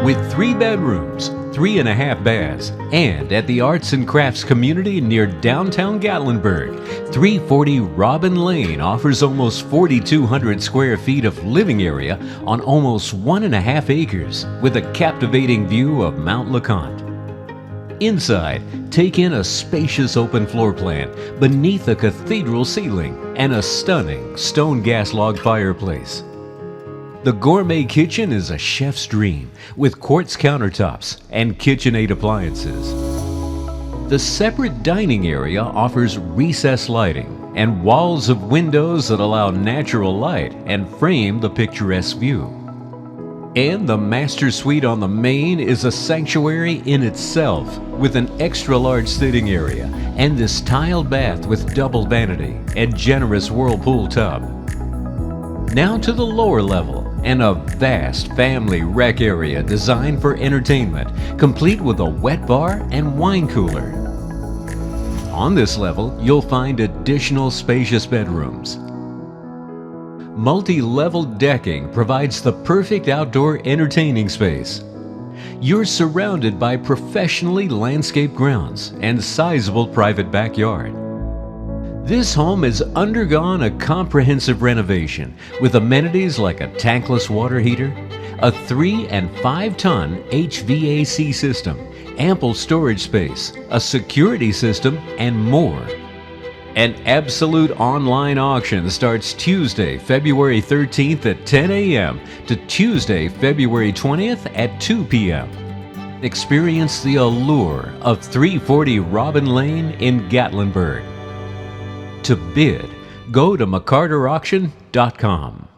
with 3 bedrooms, 3.5 baths, and at the Arts and Crafts community near downtown Gatlinburg. 340 Robin Lane offers almost 4,200 square feet of living area on almost 1.5 acres with a captivating view of Mount LeConte. Inside, take in a spacious open floor plan beneath a cathedral ceiling and a stunning stone gas log fireplace. The gourmet kitchen is a chef's dream with quartz countertops and KitchenAid appliances. The separate dining area offers recessed lighting and walls of windows that allow natural light and frame the picturesque view. And the master suite on the main is a sanctuary in itself with an extra large sitting area and this tiled bath with double vanity and generous whirlpool tub. Now to the lower level and a vast family rec area designed for entertainment, complete with a wet bar and wine cooler. On this level, you'll find additional spacious bedrooms. Multi-level decking provides the perfect outdoor entertaining space. You're surrounded by professionally landscaped grounds and sizable private backyard. This home has undergone a comprehensive renovation with amenities like a tankless water heater, a 3 and 5 ton HVAC system, ample storage space, a security system, and more. An absolute online auction starts Tuesday, February 13th at 10 a.m. to Tuesday, February 20th at 2 p.m. Experience the allure of 340 Robin Lane in Gatlinburg. To bid, go to mccarterauction.com.